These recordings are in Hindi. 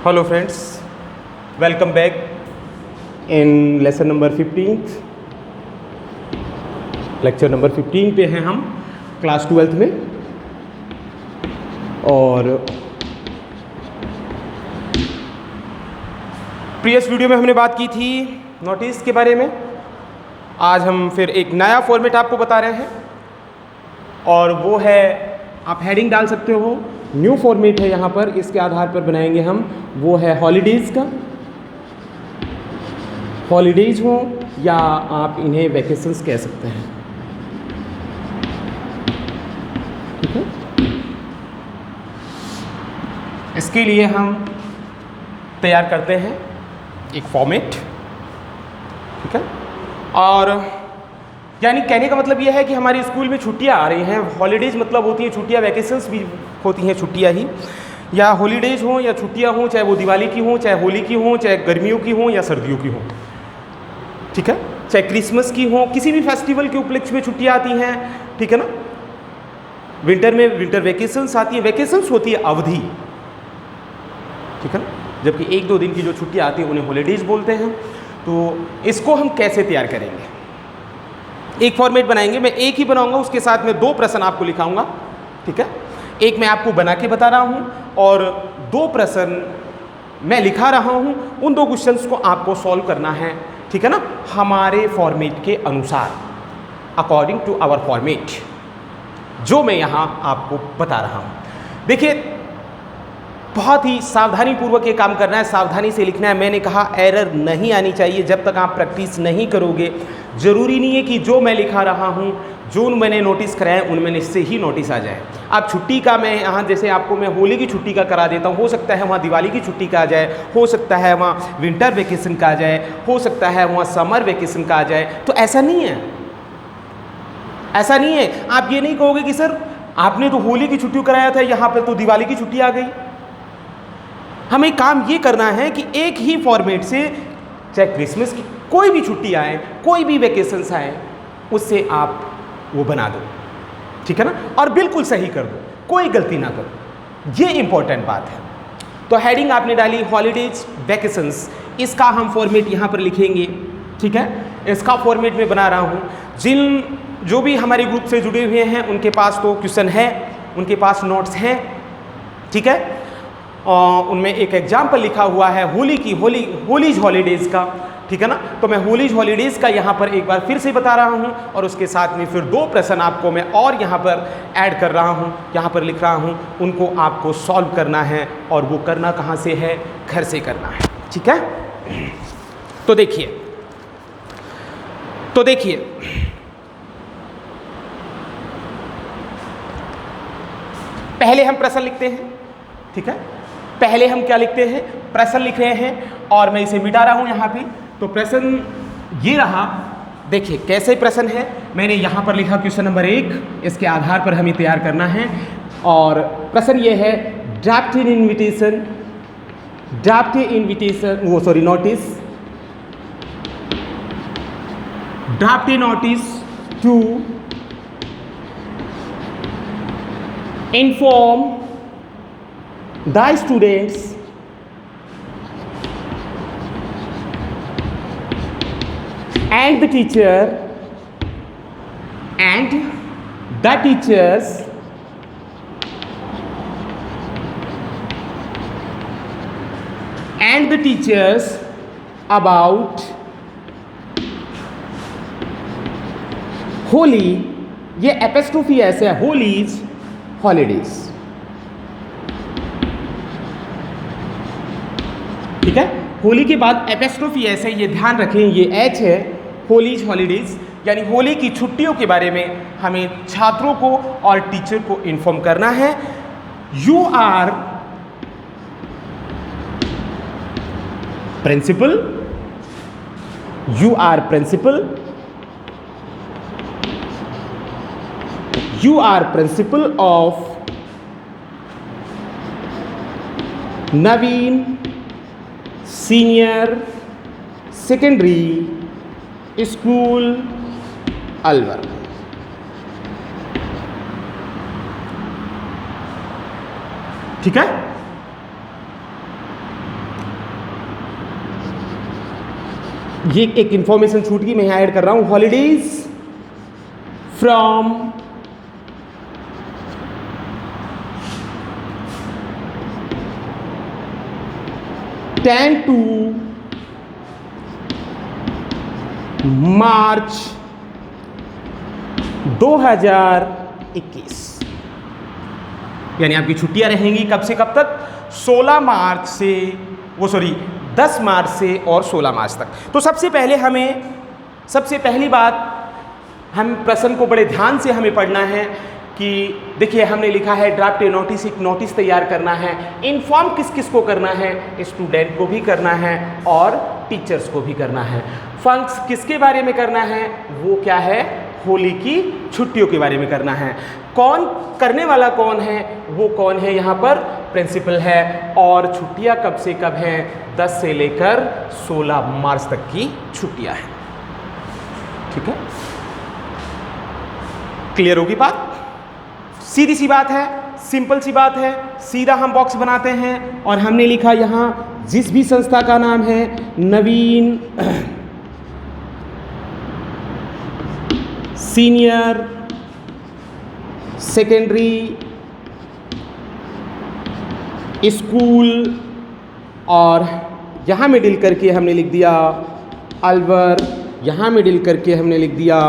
Hello friends, welcome back in lesson number 15। Lecture number 15 पे हैं हम क्लास 12th में। और प्रीवियस वीडियो में हमने बात की थी नोटिस के बारे में। आज हम फिर एक नया फॉर्मेट आपको बता रहे हैं और वो है, आप हेडिंग डाल सकते हो, न्यू फॉर्मेट है यहाँ पर, इसके आधार पर बनाएंगे हम। वो है हॉलीडेज़ का। हॉलीडेज़ हो या आप इन्हें वैकेशंस कह सकते हैं, ठीक है। इसके लिए हम तैयार करते हैं एक फॉर्मेट, ठीक है। और यानी कहने का मतलब यह है कि हमारे स्कूल में छुट्टियां आ रही हैं। हॉलीडेज़ मतलब होती हैं छुट्टियां, वैकेशंस भी होती हैं छुट्टियां ही। या हॉलीडेज़ हों या छुट्टियां हों, चाहे वो दिवाली की हों, चाहे होली की हों, चाहे गर्मियों की हों या सर्दियों की हों, ठीक है। चाहे क्रिसमस की हों, किसी भी फेस्टिवल के उपलक्ष्य में छुट्टियां आती हैं, ठीक है ना। विंटर में विंटर वैकेशंस आती है। वैकेशंस होती है अवधि, ठीक है ना। जबकि एक दो दिन की जो छुट्टियां आती हैं उन्हें हॉलीडेज़ बोलते हैं। तो इसको हम कैसे तैयार करेंगे? एक फॉर्मेट बनाएंगे। मैं एक ही बनाऊंगा, उसके साथ में दो प्रश्न आपको लिखाऊंगा, ठीक है। एक मैं आपको बना के बता रहा हूं और दो प्रश्न मैं लिखा रहा हूं। उन दो क्वेश्चंस को आपको सॉल्व करना है, ठीक है ना, हमारे फॉर्मेट के अनुसार, अकॉर्डिंग टू आवर फॉर्मेट, जो मैं यहां आपको बता रहा हूं। देखिए, बहुत ही सावधानी पूर्वक ये काम करना है, सावधानी से लिखना है। मैंने कहा एरर नहीं आनी चाहिए जब तक आप प्रैक्टिस नहीं करोगे। ज़रूरी नहीं है कि जो मैं लिखा रहा हूँ, जो मैंने नोटिस कराया उनमें से ही नोटिस आ जाए। अब छुट्टी का मैं यहाँ जैसे आपको मैं होली की छुट्टी का करा देता हूँ, हो सकता है वहाँ दिवाली की छुट्टी का आ जाए, हो सकता है वहाँ विंटर वेकेशन का आ जाए, हो सकता है वहाँ समर वेकेशन का आ जाए। तो ऐसा नहीं है, ऐसा नहीं है। आप ये नहीं कहोगे कि सर आपने तो होली की छुट्टी कराया था, यहाँ पर तो दिवाली की छुट्टी आ गई। हमें काम ये करना है कि एक ही फॉर्मेट से, चाहे क्रिसमस की कोई भी छुट्टी आए, कोई भी वेकेशंस आए, उससे आप वो बना दो, ठीक है ना। और बिल्कुल सही कर दो, कोई गलती ना करो। ये इंपॉर्टेंट बात है। तो हेडिंग आपने डाली हॉलीडेज वैकेशंस, इसका हम फॉर्मेट यहाँ पर लिखेंगे, ठीक है। इसका फॉर्मेट मैं बना रहा हूँ। जो भी हमारे ग्रुप से जुड़े हुए हैं उनके पास तो क्वेश्चन है, उनके पास नोट्स हैं, ठीक है। उनमें एक एग्जाम्पल लिखा हुआ है होलीज हॉलीडेज़ का, ठीक है ना। तो मैं होलीज हॉलीडेज़ का यहाँ पर एक बार फिर से बता रहा हूँ और उसके साथ में फिर दो प्रश्न आपको मैं और यहाँ पर ऐड कर रहा हूँ, यहाँ पर लिख रहा हूँ। उनको आपको सॉल्व करना है और वो करना कहाँ से है? घर से करना है, ठीक है। तो देखिए पहले हम प्रश्न लिखते हैं, ठीक है। पहले हम क्या लिखते हैं? प्रश्न लिख रहे हैं और मैं इसे मिटा रहा हूं यहाँ पे। तो प्रश्न ये रहा, देखिए कैसे प्रश्न है। मैंने यहाँ पर लिखा क्वेश्चन नंबर 1, इसके आधार पर हमें तैयार करना है। और प्रश्न ये है, draft notice to inform the students and the teachers about Holi, ये एपिस्ट्रोफी ऐसे है, होलीज हॉलीडेज, ठीक है। होली के बाद एपिस्ट्रोफी ऐसे, ये ध्यान रखें, ये एच है, होलीज हॉलीडेज, यानी होली की छुट्टियों के बारे में हमें छात्रों को और टीचर को इन्फॉर्म करना है। You are principal of Naveen Senior Secondary School Alwar. ठीक है, ये एक इंफॉर्मेशन छूट गई, मैं यहाँ ऐड कर रहा हूँ, हॉलीडेज फ्रॉम 10 to मार्च 2021, यानी आपकी छुट्टियां रहेंगी कब से कब तक? 16 मार्च से 10 मार्च से और 16 मार्च तक। तो सबसे पहली बात, हम प्रश्न को बड़े ध्यान से हमें पढ़ना है कि देखिए हमने लिखा है ड्राफ्ट ए नोटिस, एक नोटिस तैयार करना है। इन्फॉर्म किस किस को करना है? स्टूडेंट को भी करना है और टीचर्स को भी करना है। फंक्स किसके बारे में करना है? वो क्या है? होली की छुट्टियों के बारे में करना है। कौन करने वाला कौन है? वो कौन है? यहाँ पर प्रिंसिपल है। और छुट्टियाँ कब से कब हैं? 10 से लेकर 16 मार्च तक की छुट्टियाँ हैं। ठीक है, क्लियर होगी बात? सीधी सी बात है, सिंपल सी बात है। सीधा हम बॉक्स बनाते हैं और हमने लिखा यहाँ जिस भी संस्था का नाम है नवीन सीनियर सेकेंडरी स्कूल, और यहाँ मिडिल करके हमने लिख दिया अलवर, यहाँ मिडिल करके हमने लिख दिया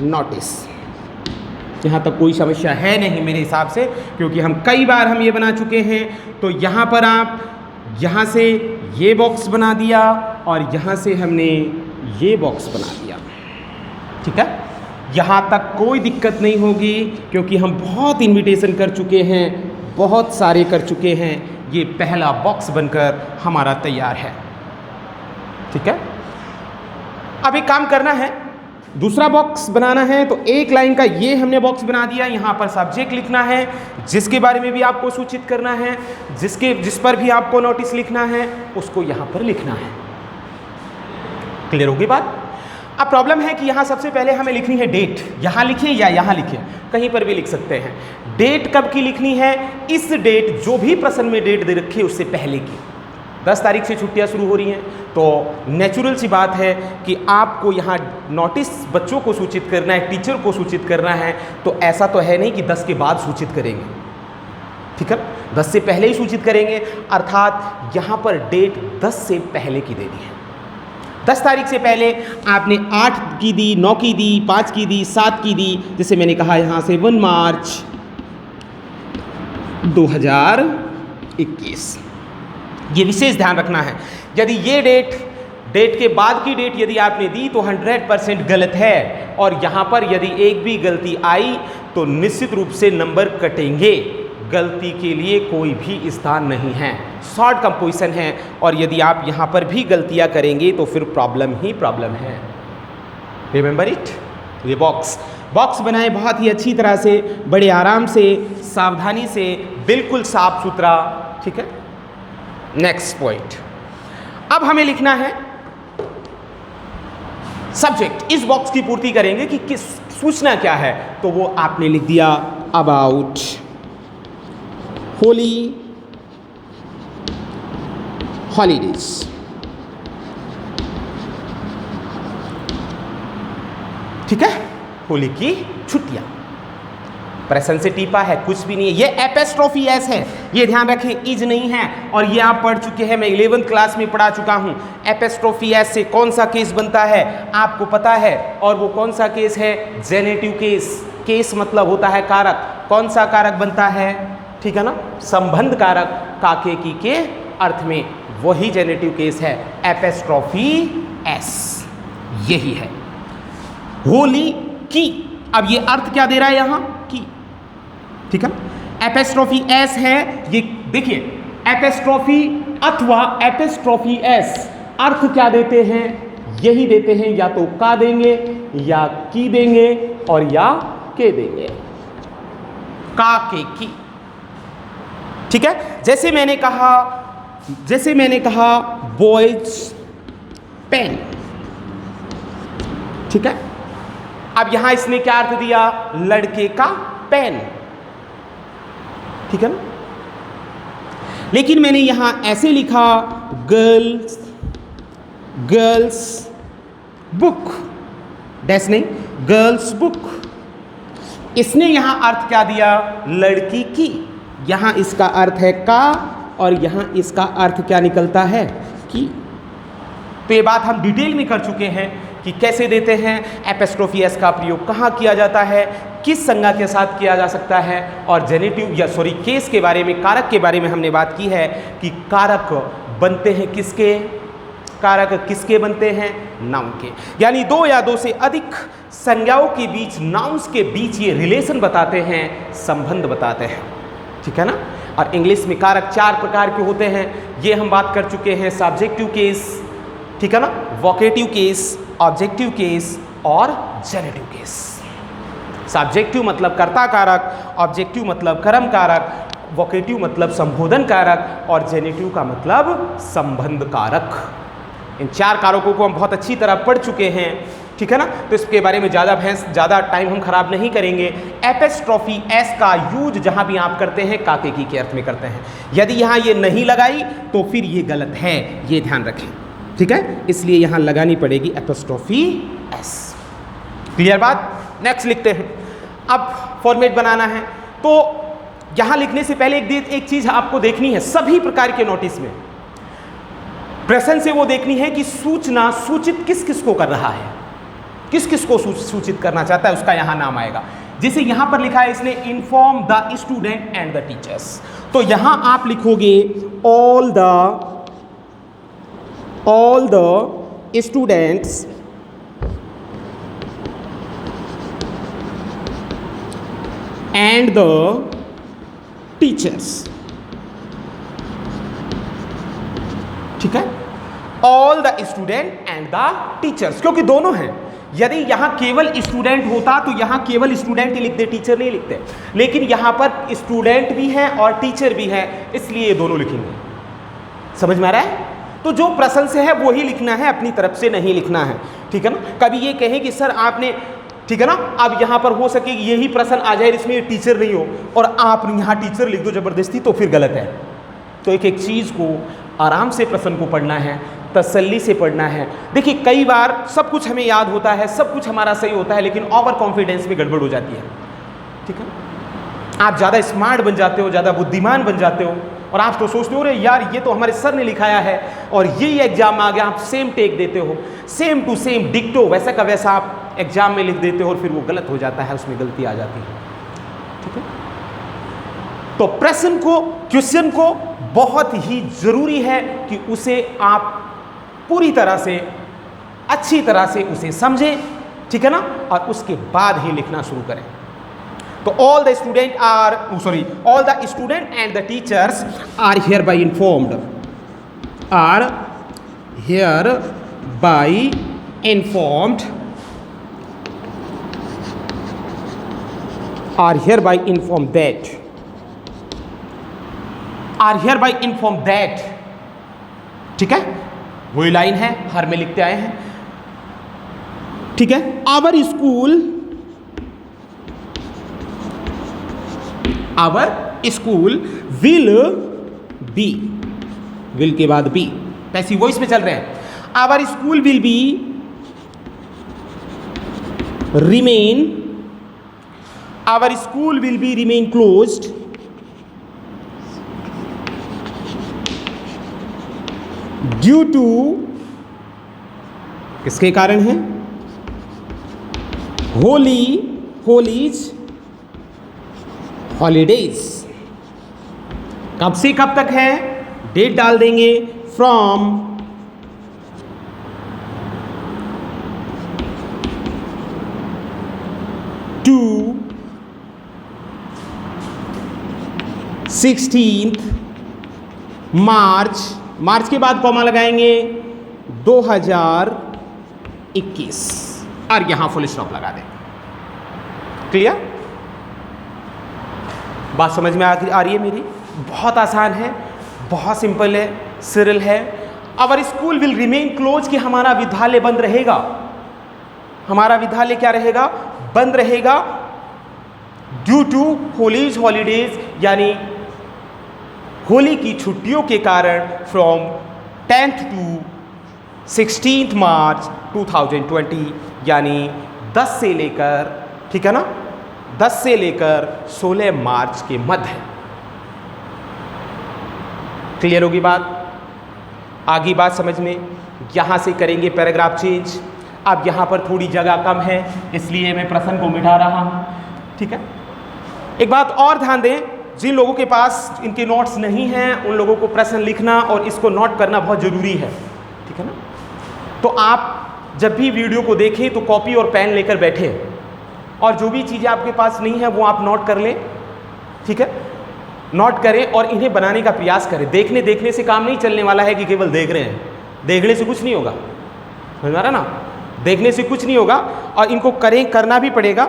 नोटिस। यहाँ तक कोई समस्या है नहीं मेरे हिसाब से, क्योंकि हम कई बार हम ये बना चुके हैं। तो यहाँ पर आप यहाँ से ये बॉक्स बना दिया और यहाँ से हमने ये बॉक्स बना दिया। ठीक है, यहाँ तक कोई दिक्कत नहीं होगी, क्योंकि हम बहुत इन्विटेशन कर चुके हैं, बहुत सारे कर चुके हैं। ये पहला बॉक्स बनकर हमारा तैयार है। ठीक है, अब एक काम करना है, दूसरा बॉक्स बनाना है। तो एक लाइन का ये हमने बॉक्स बना दिया। यहाँ पर सब्जेक्ट लिखना है, जिसके बारे में भी आपको सूचित करना है, जिस पर भी आपको नोटिस लिखना है, उसको यहाँ पर लिखना है। क्लियर होगी बात? अब प्रॉब्लम है कि यहाँ सबसे पहले हमें लिखनी है डेट। यहाँ लिखें या यहाँ लिखें, कहीं पर भी लिख सकते हैं। डेट कब की लिखनी है? इस डेट, जो भी प्रश्न में डेट दे रखी है उससे पहले की। 10 तारीख से छुट्टियां शुरू हो रही हैं, तो नेचुरल सी बात है कि आपको यहाँ नोटिस बच्चों को सूचित करना है, टीचर को सूचित करना है। तो ऐसा तो है नहीं कि 10 के बाद सूचित करेंगे। ठीक है, 10 से पहले ही सूचित करेंगे, अर्थात यहाँ पर डेट 10 से पहले की देनी है। 10 तारीख से पहले आपने 8 की दी, 9 की दी, 5 की दी, 7 की दी। जैसे मैंने कहा यहाँ से 1 मार्च 2021। ये विशेष ध्यान रखना है। यदि ये डेट के बाद की डेट यदि आपने दी तो 100% गलत है, और यहाँ पर यदि एक भी गलती आई तो निश्चित रूप से नंबर कटेंगे। गलती के लिए कोई भी स्थान नहीं है, शॉर्ट कंपोजिशन है। और यदि आप यहाँ पर भी गलतियाँ करेंगे तो फिर प्रॉब्लम ही प्रॉब्लम है। Remember it. ये बॉक्स बनाए बहुत ही अच्छी तरह से, बड़े आराम से, सावधानी से, बिल्कुल साफ सुथरा। ठीक है, नेक्स्ट पॉइंट। अब हमें लिखना है सब्जेक्ट। इस बॉक्स की पूर्ति करेंगे कि किस सूचना क्या है, तो वो आपने लिख दिया अबाउट होली हॉलीडेज। ठीक है, होली की छुट्टियां। प्रश्न से टीपा है, कुछ भी नहीं है। ये एपेस्ट्रोफी एस है, ये ध्यान रखें, इज नहीं है। और ये आप पढ़ चुके हैं, मैं 11th क्लास में पढ़ा चुका हूं। एपेस्ट्रोफी एस से कौन सा केस बनता है आपको पता है, और वो कौन सा केस है? Generative case. केस मतलब होता है कारक। कौन सा कारक बनता है? ठीक है ना, संबंध कारक, काके की के अर्थ में, वही जेनेटिव केस है, एपेस्ट्रोफी एस। यही है होली की। अब ये अर्थ क्या दे रहा है यहां? की। ठीक है, एपेस्ट्रोफी एस है। ये देखिए, एपेस्ट्रोफी अथवा एपेस्ट्रोफी एस अर्थ क्या देते हैं? यही देते हैं, या तो का देंगे, या की देंगे, और या के देंगे। का के की। ठीक है, जैसे मैंने कहा बॉयज पेन। ठीक है, अब यहां इसने क्या अर्थ दिया? लड़के का पेन। ठीक है ना, लेकिन मैंने यहां ऐसे लिखा गर्ल्स गर्ल्स बुक, डैश नहीं, गर्ल्स बुक। इसने यहां अर्थ क्या दिया? लड़की की। यहां इसका अर्थ है का और यहां इसका अर्थ क्या निकलता है? की। तो ये बात हम डिटेल में कर चुके हैं कि कैसे देते हैं, एपोस्ट्रोफी एस का प्रयोग कहाँ किया जाता है, किस संज्ञा के साथ किया जा सकता है, और जेनेटिव या सॉरी केस के बारे में, कारक के बारे में हमने बात की है कि कारक बनते हैं किसके? कारक किसके बनते हैं? नाउन के। यानी दो या दो से अधिक संज्ञाओं के बीच, नाउन्स के बीच ये रिलेशन बताते हैं, संबंध बताते हैं, ठीक है ना। और इंग्लिश में कारक 4 प्रकार के होते हैं, ये हम बात कर चुके हैं। सब्जेक्टिव केस, ठीक है ना, वोकेटिव केस, ऑब्जेक्टिव केस और जेनेटिव केस। सब्जेक्टिव मतलब कर्ता कारक, ऑब्जेक्टिव मतलब कर्म कारक, वोकेटिव मतलब संबोधन कारक और जेनेटिव का मतलब संबंध कारक। इन 4 कारकों को हम बहुत अच्छी तरह पढ़ चुके हैं, ठीक है ना। तो इसके बारे में ज़्यादा टाइम हम खराब नहीं करेंगे। एपोस्ट्रोफी एस का यूज जहां भी आप करते हैं काके की के अर्थ में करते हैं। यदि यहां ये नहीं लगाई तो फिर ये गलत है, ये ध्यान रखें, ठीक है। इसलिए यहां लगानी पड़ेगी एपोस्ट्रोफी एस। क्लियर बात? नेक्स्ट लिखते हैं। अब फॉर्मेट बनाना है, तो यहां लिखने से पहले एक चीज आपको देखनी है सभी प्रकार के नोटिस में। प्रश्न से वो देखनी है कि सूचना सूचित किस किस को कर रहा है, किस किस को सूचित करना चाहता है, उसका यहां नाम आएगा। जैसे यहां पर लिखा है इसने inform the student and the teachers, तो यहां आप लिखोगे all the students and the teachers, ठीक है। All the student and the teachers, क्योंकि दोनों हैं। यदि यहां केवल स्टूडेंट होता तो यहां केवल स्टूडेंट ही लिखते, टीचर नहीं लिखते, लेकिन यहां पर स्टूडेंट भी है और टीचर भी है, इसलिए ये दोनों लिखेंगे। समझ में आ रहा है? तो जो प्रश्न से है वो ही लिखना है, अपनी तरफ से नहीं लिखना है, ठीक है ना। कभी ये कहें कि सर आपने, ठीक है ना, अब यहां पर हो सके यही प्रश्न आ जाए इसमें टीचर नहीं हो और आप यहां टीचर लिख दो जबरदस्ती, तो फिर गलत है। तो एक एक चीज को आराम से प्रश्न को पढ़ना है, तसल्ली से पढ़ना है। देखिए कई बार सब कुछ हमें याद होता है, सब कुछ हमारा सही होता है, लेकिन ओवर कॉन्फिडेंस में गड़बड़ हो जाती है, ठीक है। आप ज़्यादा स्मार्ट बन जाते हो, ज़्यादा बुद्धिमान बन जाते हो और आप तो सोचते हो अरे यार ये तो हमारे सर ने लिखाया है और यही एग्जाम आ गया, आप सेम टेक देते हो, सेम टू सेम डिक्टो वैसा का वैसा आप एग्जाम में लिख देते हो और फिर वो गलत हो जाता है, उसमें गलती आ जाती है, ठीक है। तो प्रश्न को, क्वेश्चन को बहुत ही जरूरी है कि उसे आप पूरी तरह से, अच्छी तरह से उसे समझें, ठीक है ना, और उसके बाद ही लिखना शुरू करें। तो all the student and the teachers are hereby informed, that, ठीक है, वही लाइन है, हर में लिखते आए हैं, ठीक है। Our school will be, will के बाद बी, पैसिव वॉइस में चल रहे हैं। Our school will be remain closed due to, किसके कारण है? हॉलीडेज। कब से कब तक है? डेट डाल देंगे, फ्रॉम टू 16 मार्च के बाद कॉमा लगाएंगे 2021 और यहां फुल स्टॉप लगा देंगे। क्लियर? बात समझ में आ रही है मेरी? बहुत आसान है, बहुत सिंपल है, सरल है। Our school will remain close कि हमारा विद्यालय बंद रहेगा। हमारा विद्यालय क्या रहेगा? बंद रहेगा ड्यू टू हॉलीडेज, यानी होली की छुट्टियों के कारण, फ्रॉम 10th to 16 मार्च 2020 यानी 10 से लेकर, ठीक है ना, 10 से लेकर 16 मार्च के मध्य। क्लियर होगी बात? आगे बात समझ में। यहाँ से करेंगे पैराग्राफ चेंज। अब यहाँ पर थोड़ी जगह कम है इसलिए मैं प्रश्न को मिटा रहा हूँ, ठीक है। एक बात और ध्यान दें, जिन लोगों के पास इनके नोट्स नहीं हैं उन लोगों को प्रश्न लिखना और इसको नोट करना बहुत ज़रूरी है, ठीक है ना। तो आप जब भी वीडियो को देखें तो कॉपी और पेन लेकर बैठे और जो भी चीज़ें आपके पास नहीं है वो आप नोट कर लें, ठीक है। नोट करें और इन्हें बनाने का प्रयास करें। देखने से काम नहीं चलने वाला है कि केवल देख रहे हैं, देखने से कुछ नहीं होगा, समझ आ रहा ना, देखने से कुछ नहीं होगा और इनको करना भी पड़ेगा।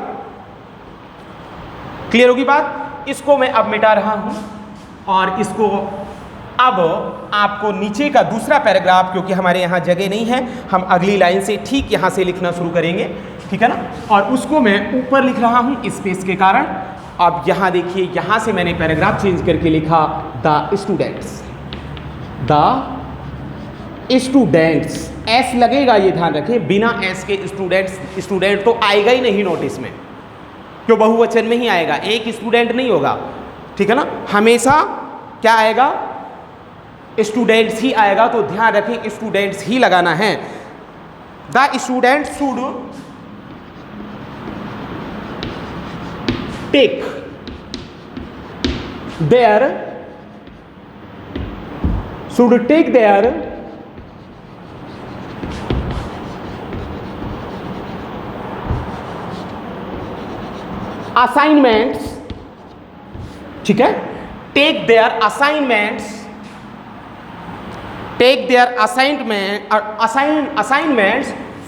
क्लियर होगी बात? इसको मैं अब मिटा रहा हूं और इसको अब आपको नीचे का दूसरा पैराग्राफ, क्योंकि हमारे यहाँ जगह नहीं है, हम अगली लाइन से ठीक यहाँ से लिखना शुरू करेंगे, ठीक है ना। और उसको मैं ऊपर लिख रहा हूँ स्पेस के कारण। अब यहाँ देखिए, यहाँ से मैंने पैराग्राफ चेंज करके लिखा the students, the students. S लगेगा, ये ध्यान रखें, बिना एस के स्टूडेंट तो आएगा ही नहीं नोटिस में, क्यों बहुवचन में ही आएगा, एक स्टूडेंट नहीं होगा, ठीक है ना। हमेशा क्या आएगा? स्टूडेंट्स ही आएगा, तो ध्यान रखें स्टूडेंट्स ही लगाना है। The student should take their assignments, ठीक है, take their assignments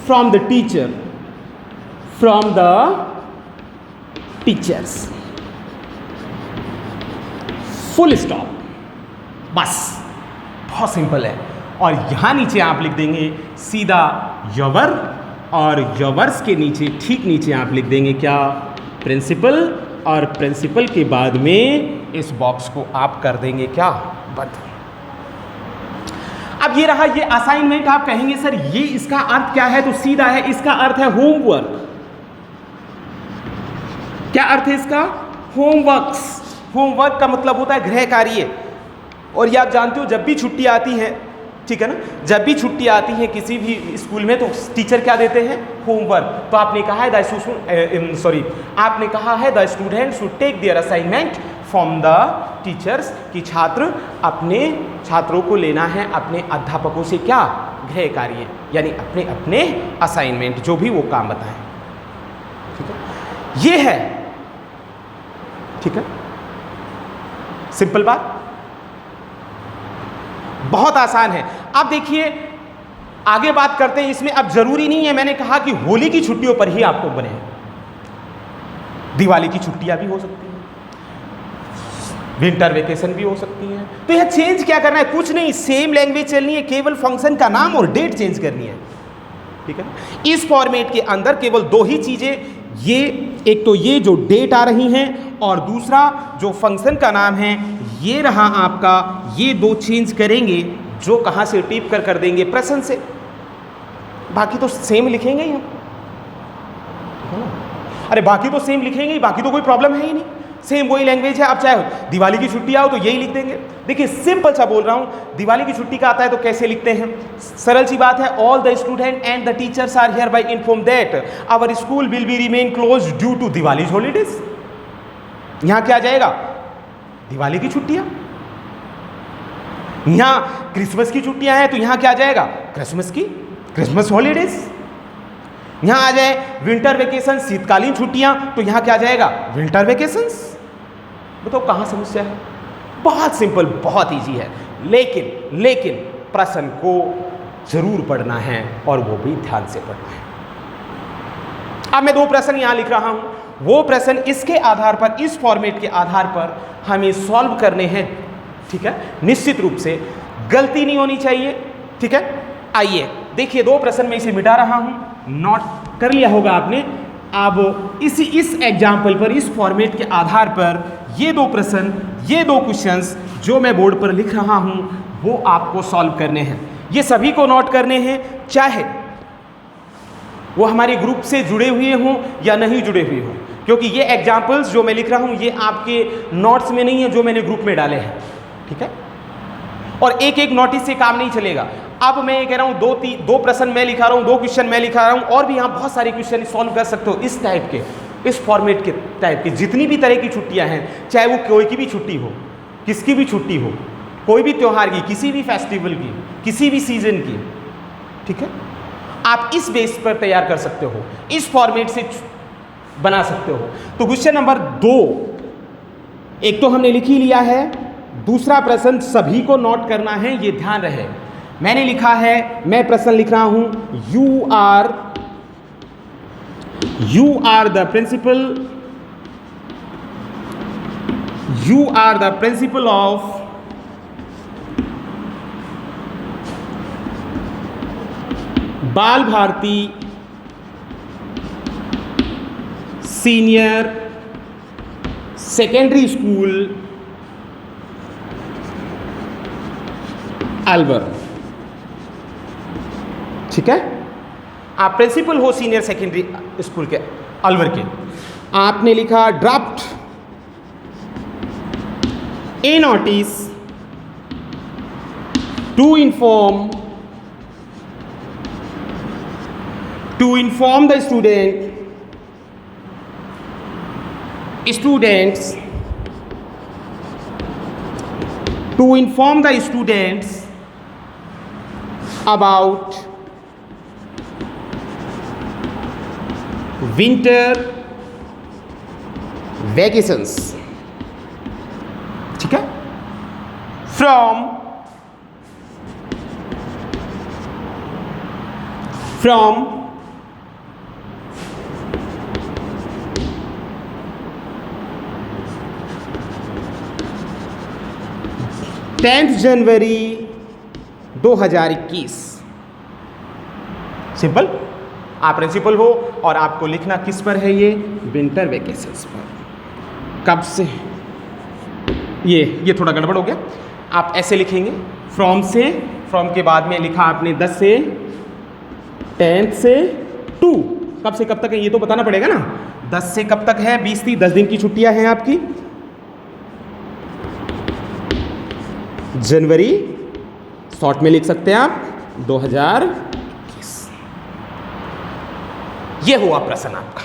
from the teachers, full stop. बस, बहुत सिंपल है। और यहां नीचे आप लिख देंगे सीधा योर, और योर्स के नीचे ठीक नीचे आप लिख देंगे क्या? प्रिंसिपल, और प्रिंसिपल के बाद में इस बॉक्स को आप कर देंगे क्या? बंद। अब ये रहा, ये असाइनमेंट। आप कहेंगे सर ये इसका अर्थ क्या है? तो सीधा है, इसका अर्थ है होमवर्क। क्या अर्थ है इसका? होमवर्क का मतलब होता है गृह कार्य। और ये आप जानते हो जब भी छुट्टी आती है, ठीक है ना, जब भी छुट्टी आती है किसी भी स्कूल में तो टीचर क्या देते हैं? होमवर्क। तो आपने कहा है the student should take their assignment from the teachers, कि छात्र अपने छात्रों को लेना है अपने अध्यापकों से क्या? गृह कार्य, यानी अपने अपने असाइनमेंट, जो भी वो काम बताएं, ठीक है। ये है, ठीक है, सिंपल बात, बहुत आसान है। अब देखिए आगे बात करते हैं इसमें। अब जरूरी नहीं है, मैंने कहा कि होली की छुट्टियों पर ही आपको बने, दिवाली की छुट्टियां भी हो सकती हैं, विंटर वेकेशन भी हो सकती है। तो यह चेंज क्या करना है? कुछ नहीं, सेम लैंग्वेज चलनी है, केवल फंक्शन का नाम और डेट चेंज करनी है, ठीक है। इस फॉर्मेट के अंदर केवल दो ही चीजें, ये एक तो ये जो डेट आ रही हैं और दूसरा जो फंक्शन का नाम है ये रहा आपका, ये दो चेंज करेंगे, जो कहाँ से टिप कर देंगे? प्रश्न से। बाकी तो सेम लिखेंगे ही हम, अरे बाकी तो सेम लिखेंगे ही, बाकी तो कोई प्रॉब्लम है ही नहीं, सेम वही लैंग्वेज है। अब चाहे दिवाली की छुट्टी आओ तो यही लिख देंगे। देखिए सिंपल सा बोल रहा हूँ, दिवाली की छुट्टी का आता है तो कैसे लिखते हैं? सरल सी बात है, all the student and the teachers are hereby inform that our school will be remain close due to Diwali holidays. यहाँ क्या आ जाएगा? दिवाली की छुट्टियां। यहाँ क्रिसमस की छुट्टियां हैं तो यहाँ क्या आ जाएगा? Christmas holidays. यहाँ आ जाए विंटर वेकेशन, शीतकालीन छुट्टियां, तो यहाँ क्या आ जाएगा? Winter vacations. बताओ कहाँ समस्या है? बहुत सिंपल, बहुत इजी है, लेकिन प्रश्न को जरूर पढ़ना है और वो भी ध्यान से पढ़ना है। अब मैं दो प्रश्न यहाँ लिख रहा हूँ, वो प्रश्न इसके आधार पर, इस फॉर्मेट के आधार पर हमें सॉल्व करने हैं, ठीक है। निश्चित रूप से गलती नहीं होनी चाहिए, ठीक है। आइए देखिए, दो प्रश्न में इसे मिटा रहा हूँ, नोट कर लिया होगा आपने। अब इस एग्जाम्पल पर, इस फॉर्मेट के आधार पर ये दो प्रश्न, ये दो क्वेश्चंस जो मैं बोर्ड पर लिख रहा हूँ वो आपको सॉल्व करने हैं। ये सभी को नोट करने हैं, चाहे वो हमारे ग्रुप से जुड़े हुए हों या नहीं जुड़े हुए हों, क्योंकि ये एग्जाम्पल्स जो मैं लिख रहा हूँ ये आपके नोट्स में नहीं है जो मैंने ग्रुप में डाले हैं, ठीक है। और एक एक नोटिस से काम नहीं चलेगा। अब मैं ये कह रहा हूँ दो प्रश्न मैं लिखा रहा हूँ, 2 क्वेश्चन मैं लिखा रहा हूँ, और भी यहाँ बहुत सारे क्वेश्चन सॉल्व कर सकते हो इस टाइप के, इस फॉर्मेट के टाइप की। जितनी भी तरह की छुट्टियाँ हैं, चाहे वो कोई की भी छुट्टी हो, किसकी भी छुट्टी हो, कोई भी त्यौहार की, किसी भी फेस्टिवल की, किसी भी सीजन की, ठीक है, आप इस बेस पर तैयार कर सकते हो, इस फॉर्मेट से बना सकते हो। तो क्वेश्चन नंबर 2 एक तो हमने लिख ही लिया है, दूसरा प्रश्न सभी को नोट करना है, ये ध्यान रहे। मैंने लिखा है, मैं प्रश्न लिख रहा हूं, you are the principal of Bal Bharati senior secondary school Alwar, ठीक है। आप प्रिंसिपल हो सीनियर सेकेंडरी स्कूल के अलवर के। आपने लिखा draft a notice to inform the students about winter vacations, ठीक है, from 10 जनवरी 2021। सिंपल। आप प्रिंसिपल हो और आपको लिखना किस पर है, ये विंटर वेकेशंस पर। कब से, ये थोड़ा गड़बड़ हो गया। आप ऐसे लिखेंगे, फ्रॉम के बाद में लिखा आपने 10 से 10 से 2, कब से कब तक है ये तो बताना पड़ेगा ना। 10 से कब तक है, 20 थी, 10 दिन की छुट्टियां हैं आपकी। जनवरी शॉर्ट में लिख सकते हैं आप 2021। ये हुआ प्रश्न आपका,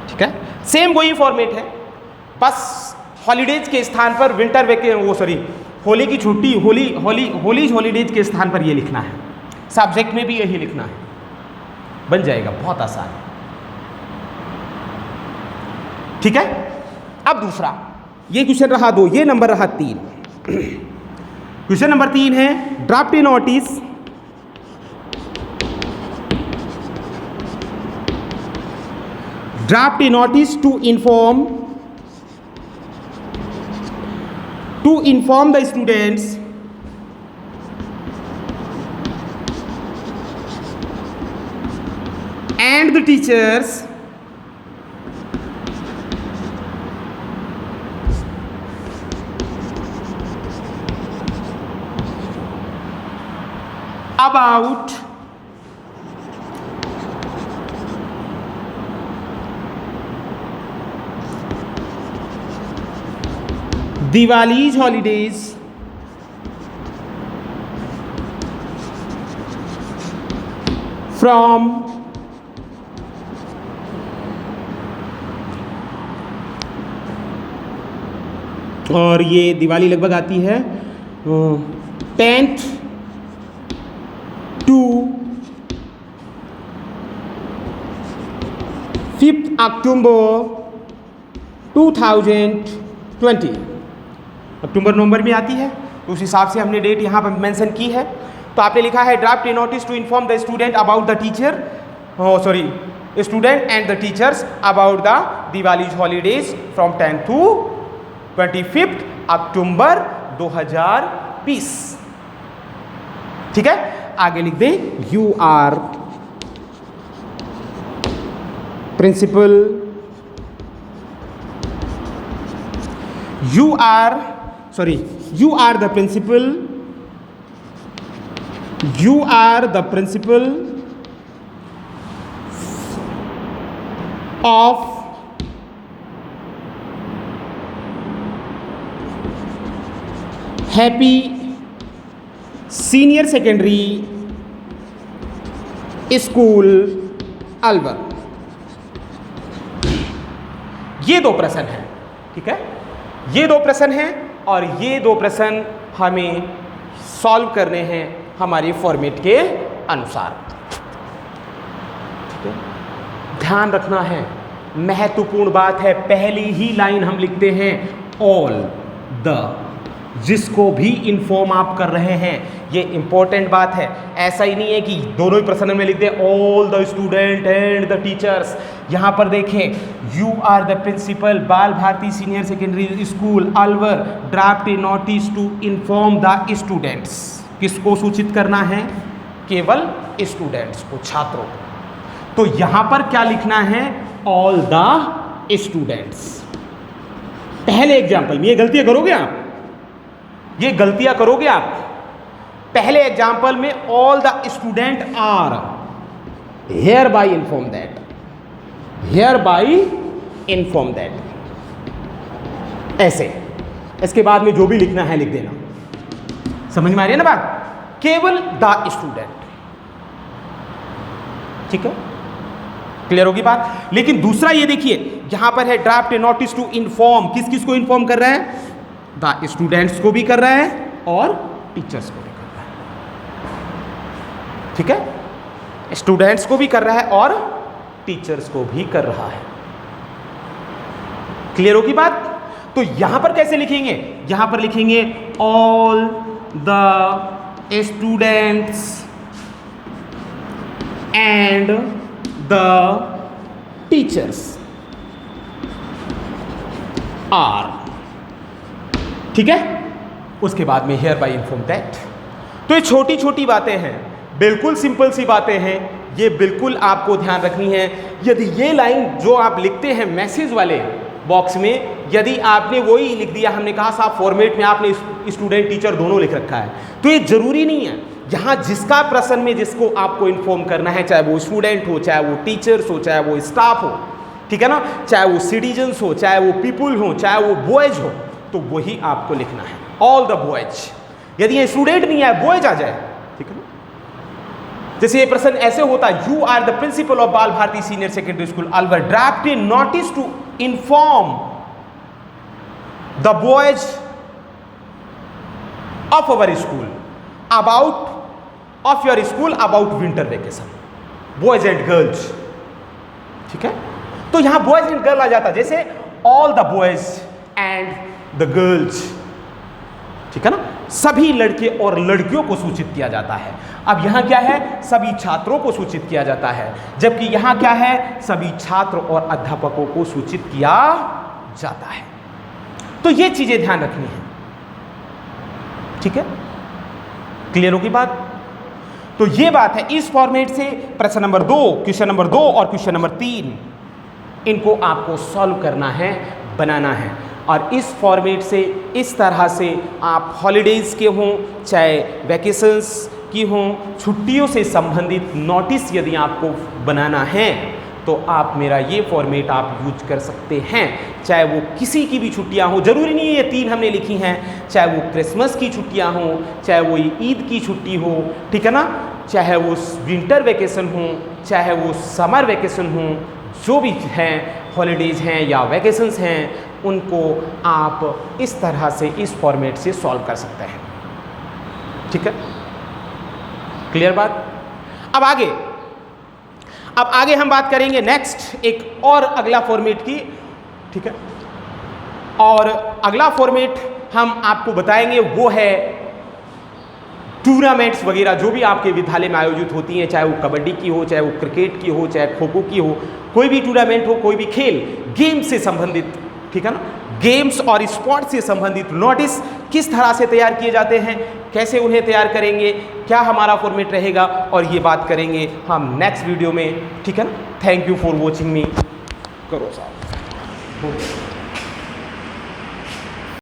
ठीक है। सेम वही फॉर्मेट है, बस हॉलीडेज के स्थान पर विंटर होली की छुट्टी, हॉलीडेज के स्थान पर ये लिखना है। सब्जेक्ट में भी यही लिखना है, बन जाएगा, बहुत आसान, ठीक है। अब दूसरा, ये क्वेश्चन रहा 2, ये नंबर रहा 3। क्वेश्चन नंबर 3 है, draft a notice to inform the students and the teachers about Diwali's holidays from और ये दिवाली लगभग आती है 10th to 5th October 2020। अक्टूबर नवंबर में आती है, तो उस हिसाब से हमने डेट यहाँ पर मेंशन की है। तो आपने लिखा है draft a notice to inform the student about the student and the teachers about the Diwali's holidays from 10th to 25th October 2020, ठीक है। आगे लिख दें, you are principal, you are the principal You are the principal of Happy Senior Secondary School Alwar. ये दो प्रश्न हैं, ठीक है, ये दो प्रश्न हैं और ये दो प्रश्न हमें सॉल्व करने हैं हमारे फॉर्मेट के अनुसार। ठीक है, ध्यान रखना है, महत्वपूर्ण बात है, पहली ही लाइन हम लिखते हैं ऑल द, जिसको भी इन्फॉर्म आप कर रहे हैं, ये इंपॉर्टेंट बात है। ऐसा ही नहीं है कि दोनों ही प्रश्न में लिख दे all the student and the teachers. यहां पर देखें, you are the principal Bal Bharati senior secondary school Alwar draft a notice to inform the students. किसको सूचित करना है? केवल स्टूडेंट्स को, छात्रों को। तो यहां पर क्या लिखना है? All the students. पहले एग्जाम्पल में ये गलतियां करोगे आप, ये गलतियां करोगे आप। पहले एग्जाम्पल में all the student are hereby inform that, hereby inform that, ऐसे। इसके बाद में जो भी लिखना है लिख देना। समझ में आ रही है ना बात? केवल द स्टूडेंट, ठीक है, क्लियर होगी बात। लेकिन दूसरा ये देखिए, यहां पर है draft a notice to inform. किस किस को इन्फॉर्म कर रहा है? द स्टूडेंट्स को भी कर रहा है और टीचर्स को भी कर रहा है। ठीक है, स्टूडेंट्स को भी कर रहा है और टीचर्स को भी कर रहा है। क्लियर होगी बात? तो यहां पर कैसे लिखेंगे? यहां पर लिखेंगे all the students and the teachers are, ठीक है। उसके बाद में हियर बाय इन्फॉर्म दैट। तो ये छोटी छोटी बातें हैं, बिल्कुल सिंपल सी बातें हैं, ये बिल्कुल आपको ध्यान रखनी है। यदि ये लाइन जो आप लिखते हैं मैसेज वाले बॉक्स में, यदि आपने वही लिख दिया, हमने कहा साहब फॉर्मेट में आपने स्टूडेंट टीचर दोनों लिख रखा है, तो ये जरूरी नहीं है। यहाँ जिसका प्रश्न में जिसको आपको इन्फॉर्म करना है, चाहे वो स्टूडेंट हो, चाहे वो टीचर्स हो, चाहे वो स्टाफ हो, ठीक है ना, चाहे वो सिटीजन्स हो, चाहे वो पीपुल हो, चाहे वो बॉयज हो, तो वही आपको लिखना है, ऑल द बॉयज। यदि ये स्टूडेंट नहीं है, बॉयज आ जाए, ठीक है ना। जैसे ये प्रश्न ऐसे होता है, you are the principal of Bal Bharati senior secondary school Alwar draft a notice to inform the boys of our school about of your school about winter vacation, boys and girls, ठीक है। तो यहां बॉयज एंड गर्ल आ जाता, जैसे all the boys and the girls, ठीक है ना, सभी लड़के और लड़कियों को सूचित किया जाता है। अब यहां क्या है? सभी छात्रों को सूचित किया जाता है, जबकि यहां क्या है? सभी छात्र और अध्यापकों को सूचित किया जाता है। तो ये चीजें ध्यान रखनी है, ठीक है, क्लियर होगी बात? तो ये बात है। इस फॉर्मेट से प्रश्न नंबर 2, क्वेश्चन नंबर 2 और क्वेश्चन नंबर 3 इनको आपको सॉल्व करना है, बनाना है। और इस फॉर्मेट से, इस तरह से आप हॉलीडेज़ के हों, चाहे वैकेशंस की हों, छुट्टियों से संबंधित नोटिस यदि आपको बनाना है, तो आप मेरा ये फॉर्मेट आप यूज कर सकते हैं। चाहे वो किसी की भी छुट्टियां हो, जरूरी नहीं है ये 3 हमने लिखी हैं, चाहे वो क्रिसमस की छुट्टियां हो, चाहे वो ईद की छुट्टी हो, ठीक है ना, चाहे वो विंटर वेकेशन हो, चाहे वो समर वेकेशन हो, जो भी हैं हॉलीडेज़ हैं या वैकेशंस हैं, उनको आप इस तरह से, इस फॉर्मेट से सॉल्व कर सकते हैं, ठीक है, क्लियर बात? अब आगे हम बात करेंगे नेक्स्ट एक और अगला फॉर्मेट की, ठीक है। और अगला फॉर्मेट हम आपको बताएंगे वो है टूर्नामेंट्स वगैरह जो भी आपके विद्यालय में आयोजित होती हैं, चाहे वो कबड्डी की हो, चाहे वो क्रिकेट की हो, चाहे खो खो की हो, कोई भी टूर्नामेंट हो, कोई भी खेल, गेम से संबंधित, ठीक है ना, गेम्स और स्पोर्ट्स से संबंधित नोटिस किस तरह से तैयार किए जाते हैं, कैसे उन्हें तैयार करेंगे, क्या हमारा फॉर्मेट रहेगा, और ये बात करेंगे हम नेक्स्ट वीडियो में, ठीक है ना। थैंक यू फॉर वॉचिंग मी। करो साहब।